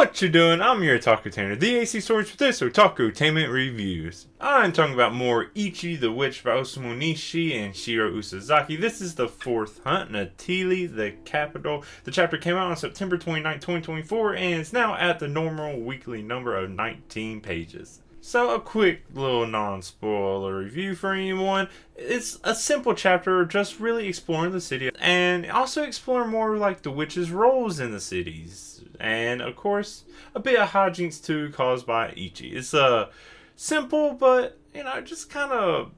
What you doing? I'm your Otakutainer, theacstories with this Otakutainment reviews. I'm talking about more Ichi the Witch by Osamu Nishi and Shiro Usazaki. This is the fourth hunt, Natali, the capital. The chapter came out on September 29, 2024, and it's now at the normal weekly number of 19 pages. So a quick little non-spoiler review for anyone. It's a simple chapter just really exploring the city and also exploring more like the witches' roles in the cities. And of course, a bit of hijinks too caused by Ichi. It's simple, but just kind of,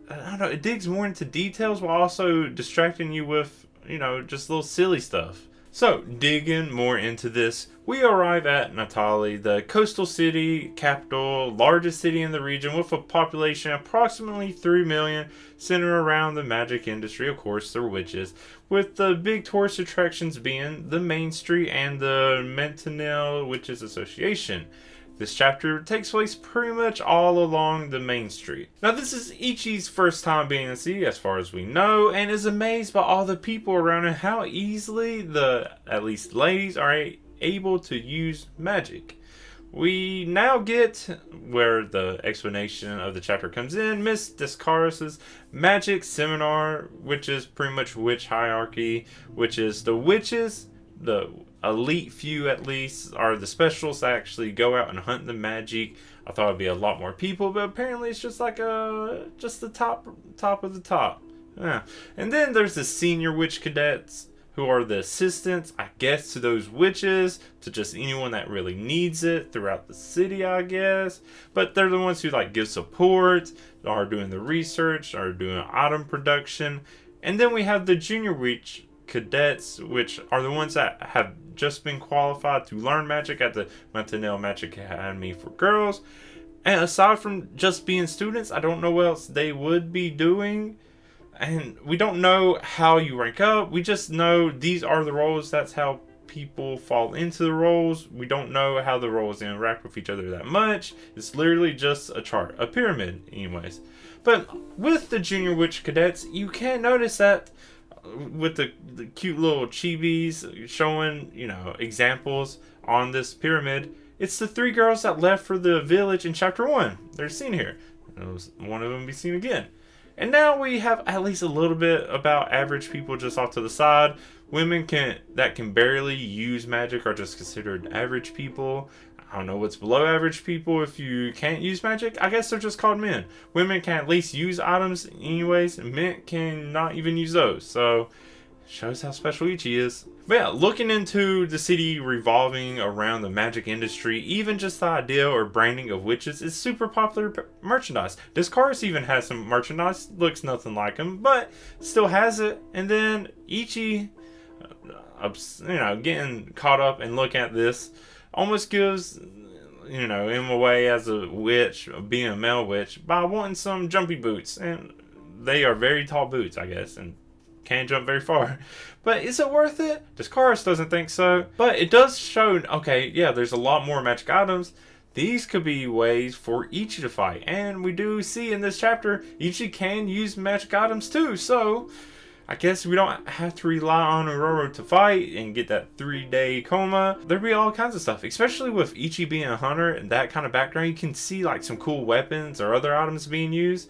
I don't know, it digs more into details while also distracting you with, just little silly stuff. So, digging more into this, we arrive at Natali, the coastal city, capital, largest city in the region with a population of approximately 3 million, centered around the magic industry, of course, they're witches, with the big tourist attractions being the Main Street and the Monegold Witches Association. This chapter takes place pretty much all along the Main Street. Now this is Ichi's first time being in the city as far as we know, and is amazed by all the people around and how easily the, at least ladies, are able to use magic. We now get where the explanation of the chapter comes in. Miss desscaras' magic seminar, which is pretty much witch hierarchy, which is the witches, the elite few at least, are the specialists that actually go out and hunt the majik. I thought it'd be a lot more people, but apparently it's just like just the top of the top. Yeah. And then there's the senior witch cadets, who are the assistants, I guess, to those witches, to just anyone that really needs it throughout the city, I guess. But they're the ones who give support, are doing the research, are doing item production. And then we have the junior witch cadets, which are the ones that have just been qualified to learn magic at the Monegold Magic Academy for girls. And aside from just being students, I don't know what else they would be doing. And we don't know how you rank up. We just know these are the roles. That's how people fall into the roles. We don't know how the roles interact with each other that much. It's literally just a chart, a pyramid anyways. But with the junior witch cadets, you can notice that with the cute little chibis showing, examples on this pyramid, it's the three girls that left for the village in chapter 1. They're seen here. One of them be seen again. And now we have at least a little bit about average people just off to the side. Women that can barely use magic are just considered average people. I don't know what's below average people if you can't use magic. I guess they're just called men. Women can at least use items anyways. Men can not even use those. So, shows how special Ichi is. But yeah, looking into the city revolving around the magic industry, even just the idea or branding of witches is super popular merchandise. Desscaras even has some merchandise, looks nothing like him, but still has it. And then Ichi, getting caught up and looking at this, almost gives, him away as a witch, being a male witch, by wanting some jumpy boots. And they are very tall boots, I guess, and can't jump very far. But is it worth it? Desscaras doesn't think so. But it does show, okay, yeah, there's a lot more magic items. These could be ways for Ichi to fight. And we do see in this chapter, Ichi can use magic items too. So, I guess we don't have to rely on Uroro to fight and get that 3-day coma. There'd be all kinds of stuff, especially with Ichi being a hunter and that kind of background. You can see some cool weapons or other items being used.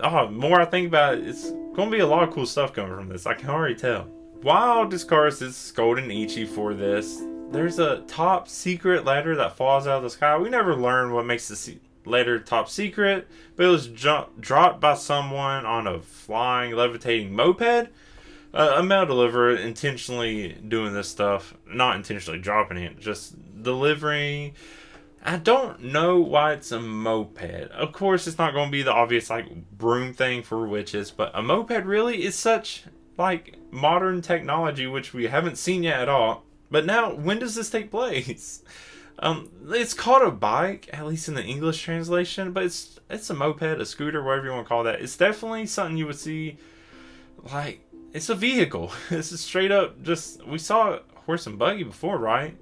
More I think about it, it's going to be a lot of cool stuff coming from this. I can already tell. While desscaras is scolding Ichi for this, there's a top secret letter that falls out of the sky. We never learn what makes the letter top secret, but it was dropped by someone on a flying, levitating moped. A mail deliverer intentionally doing this stuff, not intentionally dropping it, just delivering. I don't know why it's a moped. Of course, it's not going to be the obvious broom thing for witches, but a moped really is such modern technology, which we haven't seen yet at all. But now, when does this take place? It's called a bike, at least in the English translation, but it's a moped, a scooter, whatever you want to call that. It's definitely something you would see, it's a vehicle. This is straight up we saw a horse and buggy before, right?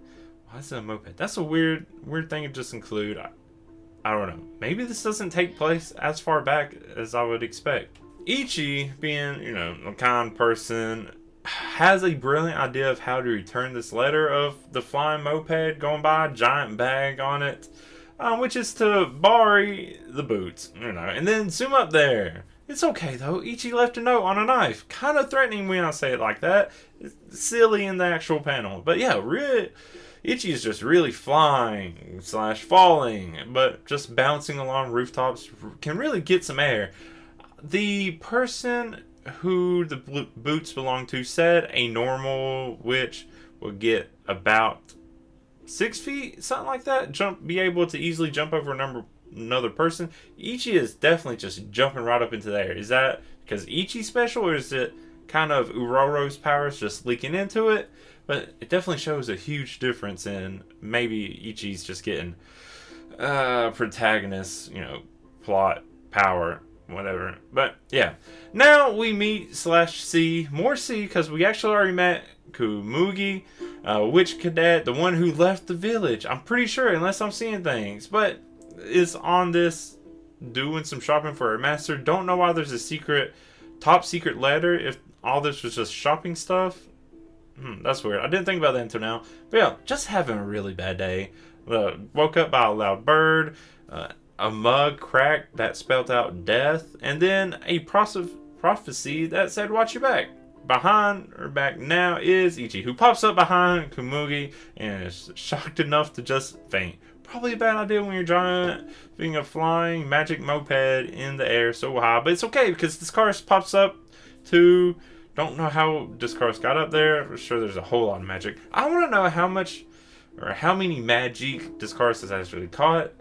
Why is it a moped? That's a weird thing to just include. I don't know. Maybe this doesn't take place as far back as I would expect. Ichi, being, a kind person, has a brilliant idea of how to return this letter of the flying moped going by, giant bag on it, which is to Bari the boots, and then zoom up there. It's okay though, Ichi left a note on a knife. Kind of threatening when I say it like that. It's silly in the actual panel. But yeah, really, Ichi is just really flying / falling, but just bouncing along rooftops can really get some air. The person who the boots belong to said a normal witch would get about 6 feet, something like that. Be able to easily jump over another person. Ichi is definitely just jumping right up into the air. Is that because Ichi's special, or is it kind of Uroro's powers just leaking into it? But it definitely shows a huge difference in maybe Ichi's just getting protagonist, plot power, whatever. But yeah, now we meet / see more because we actually already met Kumugi, witch cadet, the one who left the village. I'm pretty sure, unless I'm seeing things, but is on this doing some shopping for her master. Don't know why there's a top secret letter if all this was just shopping stuff. That's weird. I didn't think about that until now. But yeah, just having a really bad day. Woke up by a loud bird, a mug cracked that spelled out death, and then a prophecy that said watch your back. Behind her back now is Ichi, who pops up behind Kumugi and is shocked enough to just faint. Probably a bad idea when you're giant, being a flying magic moped in the air so high. But it's okay because desscaras pops up to... Don't know how desscaras got up there. I'm sure there's a whole lot of magic. I want to know how much or how many majik desscaras has actually caught.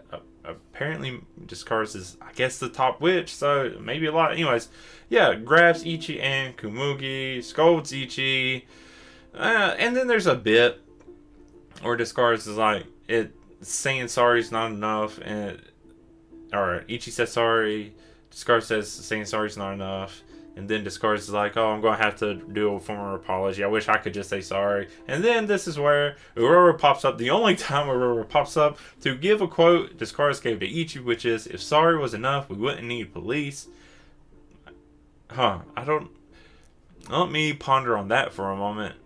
Apparently desscaras is, I guess, the top witch, so maybe a lot. Anyways, yeah, grabs Ichi and Kumugi, scolds Ichi, and then there's a bit where desscaras is like, saying sorry is not enough, or Ichi says sorry, desscaras says saying sorry is not enough. And then desscaras is like, oh, I'm going to have to do a formal apology. I wish I could just say sorry. And then this is where uroro pops up. The only time uroro pops up to give a quote desscaras gave to Ichi, which is, if sorry was enough, we wouldn't need police. Let me ponder on that for a moment.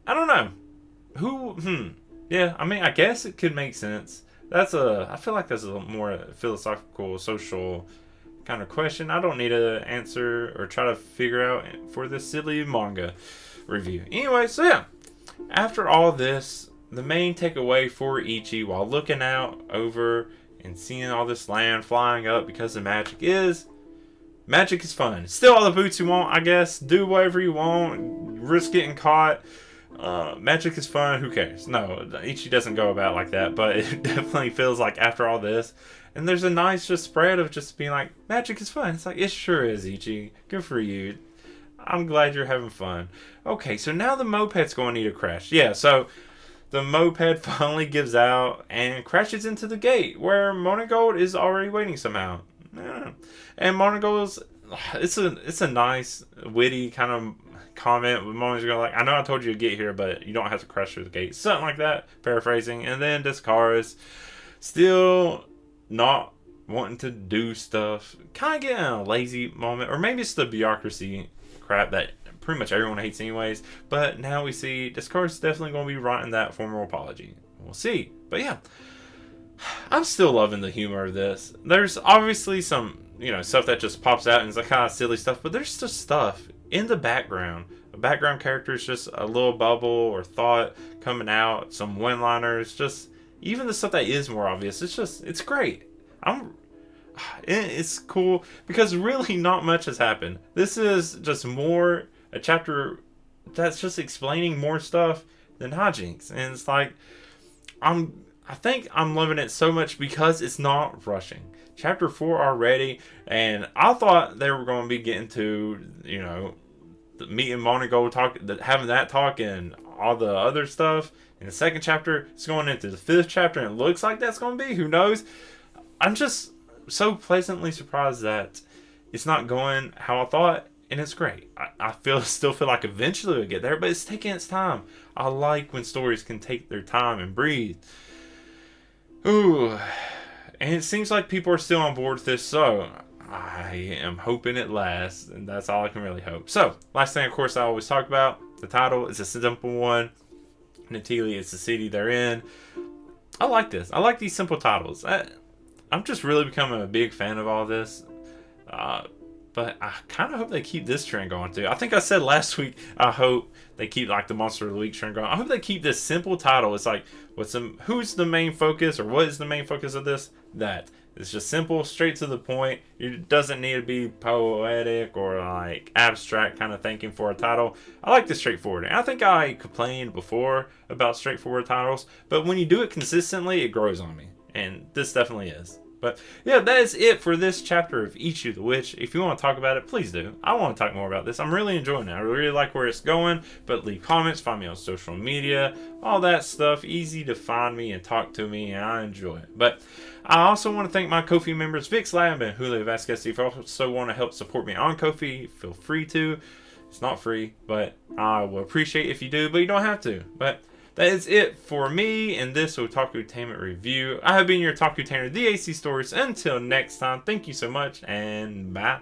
I don't know. Yeah, I mean, I guess it could make sense. I feel like that's a more philosophical, social kind of question. I don't need to answer or try to figure out for this silly manga review. Anyway, so yeah, after all this, the main takeaway for Ichi while looking out over and seeing all this land flying up because of magic is fun. Steal all the boots you want, I guess. Do whatever you want. Risk getting caught. Magic is fun. Who cares? No, Ichi doesn't go about like that, but it definitely feels like after all this, and there's a nice just spread of just being like, magic is fun. It's like, it sure is, Ichi. Good for you. I'm glad you're having fun. Okay, so now the moped's going to need a crash. Yeah, so the moped finally gives out and crashes into the gate where monegold is already waiting somehow. Yeah. And monegold's, it's a nice, witty kind of comment with moments go like, I know I told you to get here, but you don't have to crash through the gate. Something like that, paraphrasing. And then desscaras still not wanting to do stuff, kind of getting a lazy moment, or maybe it's the bureaucracy crap that pretty much everyone hates anyways. But now we see desscaras is definitely going to be writing that formal apology. We'll see. But yeah, I'm still loving the humor of this. There's obviously some, stuff that just pops out and is like kind of silly stuff, but there's just stuff in the background. A background character is just a little bubble or thought coming out, some one-liners, just even the stuff that is more obvious. It's great. It's cool because really not much has happened. This is just more a chapter that's just explaining more stuff than hijinks, and it's like I think I'm loving it so much because it's not rushing. Chapter 4 already, and I thought they were going to be getting to, meeting monegold, having that talk and all the other stuff. In the second chapter, it's going into the 5th chapter, and it looks like that's going to be. Who knows? I'm just so pleasantly surprised that it's not going how I thought, and it's great. I still feel like eventually it'll get there, but it's taking its time. I like when stories can take their time and breathe. Ooh. And it seems like people are still on board with this, so I am hoping it lasts, and that's all I can really hope. So, last thing, of course, I always talk about, The title is a simple one. Natali is the city they're in. I like this. I like these simple titles. I'm just really becoming a big fan of all this. But I kind of hope they keep this trend going too. I think I said last week, I hope they keep like the Monster of the Week trend going. I hope they keep this simple title. It's like, who's the main focus, or what is the main focus of this? That. It's just simple, straight to the point. It doesn't need to be poetic or like abstract kind of thinking for a title. I like the straightforward. And I think I complained before about straightforward titles, but when you do it consistently, it grows on me. And this definitely is. But yeah, that is it for this chapter of Ichi the Witch. If you want to talk about it, please do. I want to talk more about this. I'm really enjoying it. I really like where it's going. But leave comments, find me on social media, all that stuff. Easy to find me and talk to me, and I enjoy it. But I also want to thank my Ko-fi members, Vix Lab and Julio Vasquez. If you also want to help support me on Ko-fi, feel free to. It's not free, but I will appreciate if you do, but you don't have to. But that is it for me in this Otakutainment review. I have been your Otakutainer, the AC Stories. Until next time, thank you so much, and bye.